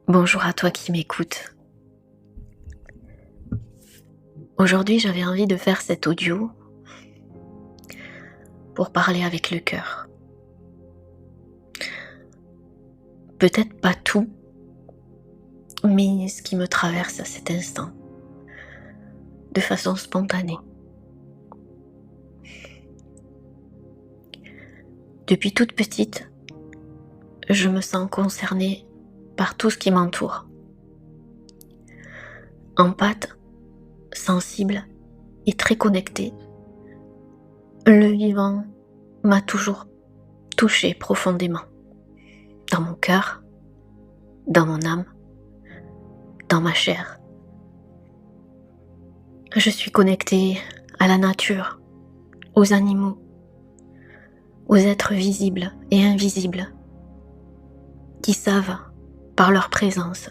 Bonjour à toi qui m'écoutes. Aujourd'hui, j'avais envie de faire cet audio pour parler avec le cœur. Peut-être pas tout, mais ce qui me traverse à cet instant, de façon spontanée. Depuis toute petite, je me sens concernée par tout ce qui m'entoure. Empathe, sensible et très connectée, le vivant m'a toujours touchée profondément. Dans mon cœur, dans mon âme, dans ma chair. Je suis connectée à la nature, aux animaux, aux êtres visibles et invisibles qui savent, par leur présence,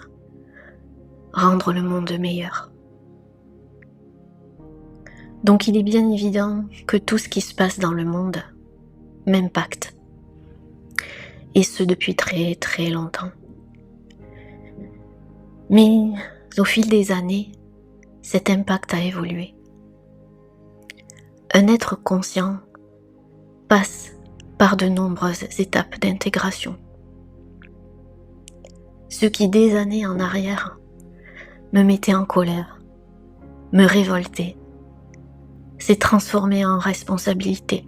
rendre le monde meilleur. Donc il est bien évident que tout ce qui se passe dans le monde m'impacte. Et ce depuis très très longtemps. Mais au fil des années, cet impact a évolué. Un être conscient passe par de nombreuses étapes d'intégration. Ce qui des années en arrière me mettait en colère, me révoltait, s'est transformé en responsabilité.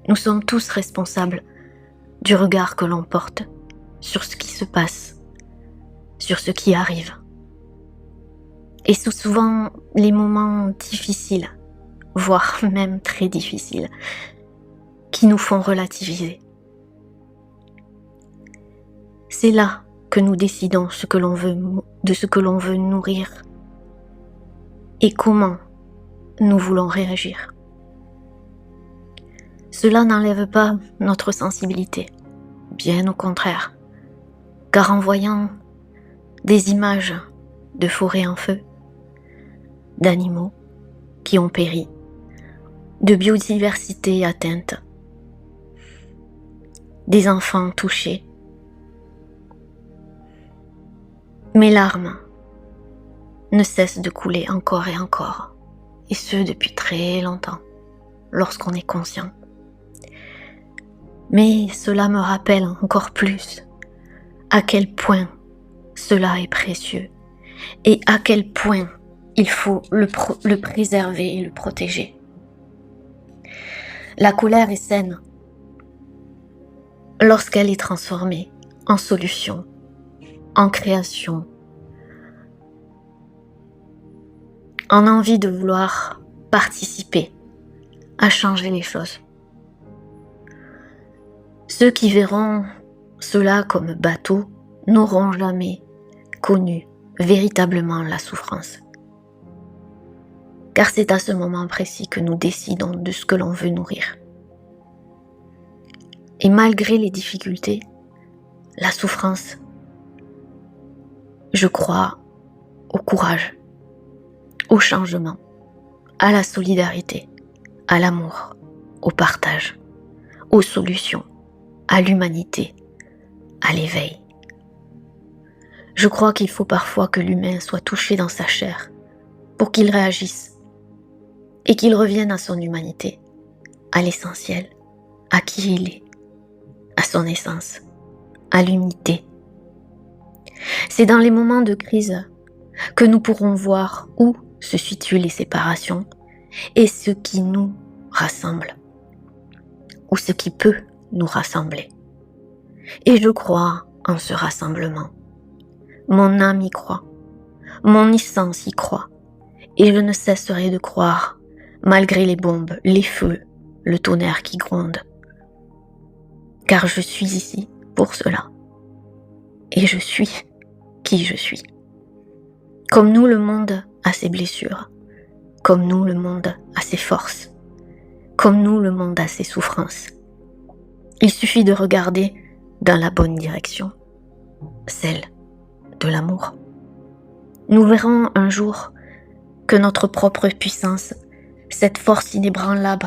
Nous sommes tous responsables du regard que l'on porte sur ce qui se passe, sur ce qui arrive. Et c'est souvent les moments difficiles, voire même très difficiles, qui nous font relativiser. C'est là que nous décidons de ce que l'on veut nourrir et comment nous voulons réagir. Cela n'enlève pas notre sensibilité, bien au contraire, car en voyant des images de forêts en feu, d'animaux qui ont péri, de biodiversité atteinte, des enfants touchés, mes larmes ne cessent de couler encore et encore, et ce depuis très longtemps, lorsqu'on est conscient. Mais cela me rappelle encore plus à quel point cela est précieux et à quel point il faut le préserver et le protéger. La colère est saine lorsqu'elle est transformée en solution, en création, en envie de vouloir participer à changer les choses. Ceux qui verront cela comme bateau n'auront jamais connu véritablement la souffrance. Car c'est à ce moment précis que nous décidons de ce que l'on veut nourrir. Et malgré les difficultés, la souffrance, je crois au courage, au changement, à la solidarité, à l'amour, au partage, aux solutions, à l'humanité, à l'éveil. Je crois qu'il faut parfois que l'humain soit touché dans sa chair pour qu'il réagisse et qu'il revienne à son humanité, à l'essentiel, à qui il est, à son essence, à l'unité. C'est dans les moments de crise que nous pourrons voir où se situent les séparations et ce qui nous rassemble, ou ce qui peut nous rassembler. Et je crois en ce rassemblement. Mon âme y croit, mon essence y croit, et je ne cesserai de croire, malgré les bombes, les feux, le tonnerre qui gronde. Car je suis ici pour cela, et je suis qui je suis. Comme nous, le monde a ses blessures, comme nous, le monde a ses forces, comme nous, le monde a ses souffrances. Il suffit de regarder dans la bonne direction, celle de l'amour. Nous verrons un jour que notre propre puissance, cette force inébranlable,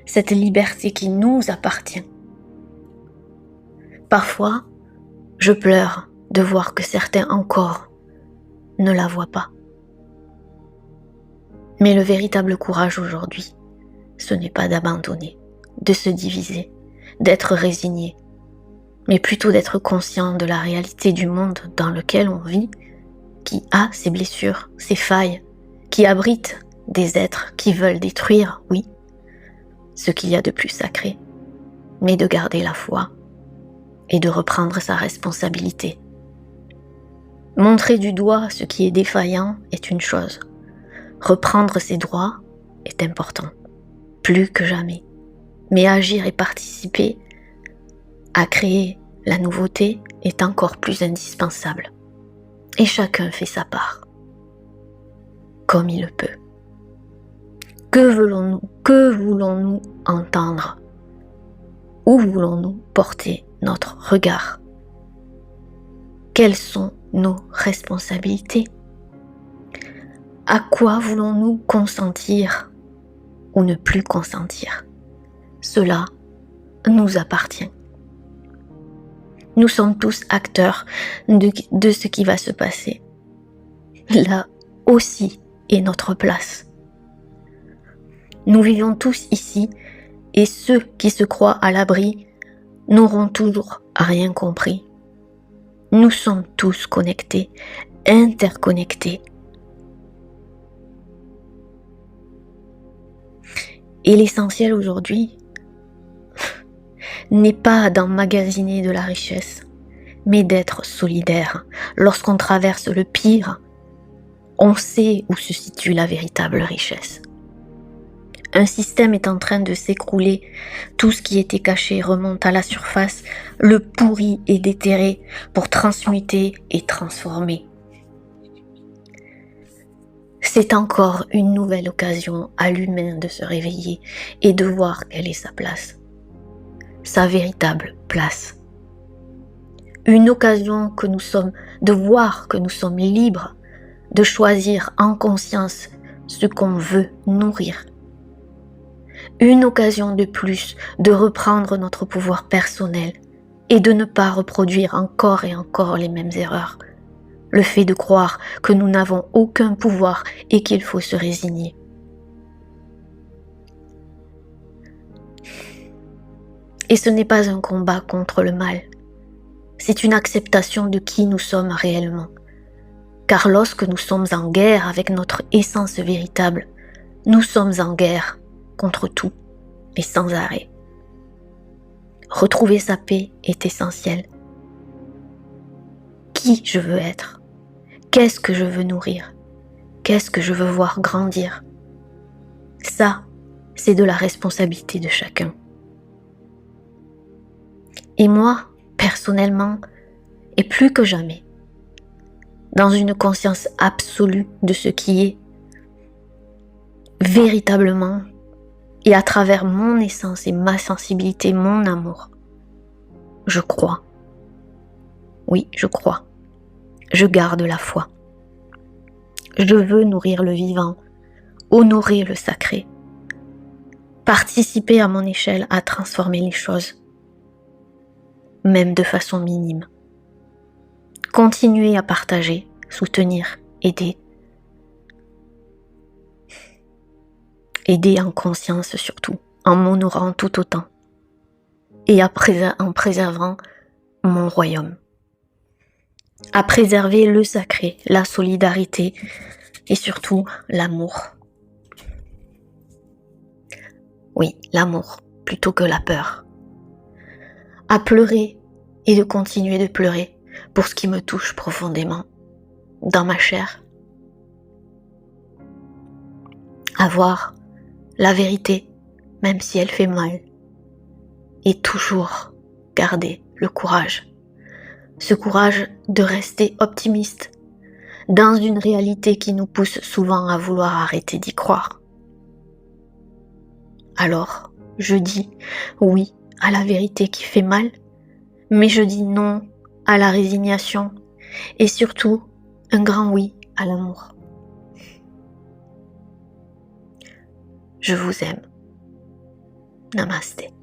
cette liberté qui nous appartient. Parfois, je pleure de voir que certains encore ne la voient pas. Mais le véritable courage aujourd'hui, ce n'est pas d'abandonner, de se diviser, d'être résigné, mais plutôt d'être conscient de la réalité du monde dans lequel on vit, qui a ses blessures, ses failles, qui abrite des êtres qui veulent détruire, oui, ce qu'il y a de plus sacré, mais de garder la foi et de reprendre sa responsabilité. Montrer du doigt ce qui est défaillant est une chose. Reprendre ses droits est important, plus que jamais. Mais agir et participer à créer la nouveauté est encore plus indispensable. Et chacun fait sa part, comme il le peut. Que voulons-nous entendre? Où voulons-nous porter notre regard? Quelles sont nos responsabilités? À quoi voulons-nous consentir ou ne plus consentir? Cela nous appartient. Nous sommes tous acteurs de ce qui va se passer. Là aussi est notre place. Nous vivons tous ici et ceux qui se croient à l'abri n'auront toujours rien compris. Nous sommes tous connectés, interconnectés. Et l'essentiel aujourd'hui n'est pas d'emmagasiner de la richesse, mais d'être solidaire. Lorsqu'on traverse le pire, on sait où se situe la véritable richesse. Un système est en train de s'écrouler, tout ce qui était caché remonte à la surface, le pourri est déterré pour transmuter et transformer. C'est encore une nouvelle occasion à l'humain de se réveiller et de voir quelle est sa place, sa véritable place. Une occasion que nous sommes de voir que nous sommes libres de choisir en conscience ce qu'on veut nourrir. Une occasion de plus de reprendre notre pouvoir personnel et de ne pas reproduire encore et encore les mêmes erreurs. Le fait de croire que nous n'avons aucun pouvoir et qu'il faut se résigner. Et ce n'est pas un combat contre le mal, c'est une acceptation de qui nous sommes réellement. Car lorsque nous sommes en guerre avec notre essence véritable, nous sommes en guerre contre tout et sans arrêt. Retrouver sa paix est essentiel. Qui je veux être? Qu'est-ce que je veux nourrir? Qu'est-ce que je veux voir grandir? Ça, c'est de la responsabilité de chacun. Et moi, personnellement, et plus que jamais, dans une conscience absolue de ce qui est véritablement et à travers mon essence et ma sensibilité, mon amour, je crois. Oui, je crois. Je garde la foi. Je veux nourrir le vivant, honorer le sacré, participer à mon échelle à transformer les choses, même de façon minime. Continuer à partager, soutenir, aider. Aider en conscience surtout, en m'honorant tout autant. Et en préservant mon royaume. À préserver le sacré, la solidarité et surtout l'amour. Oui, l'amour plutôt que la peur. À pleurer et de continuer de pleurer pour ce qui me touche profondément, dans ma chair. À voir la vérité, même si elle fait mal. Et toujours garder le courage. Ce courage de rester optimiste dans une réalité qui nous pousse souvent à vouloir arrêter d'y croire. Alors, je dis oui à la vérité qui fait mal, mais je dis non à la résignation et surtout un grand oui à l'amour. Je vous aime. Namasté.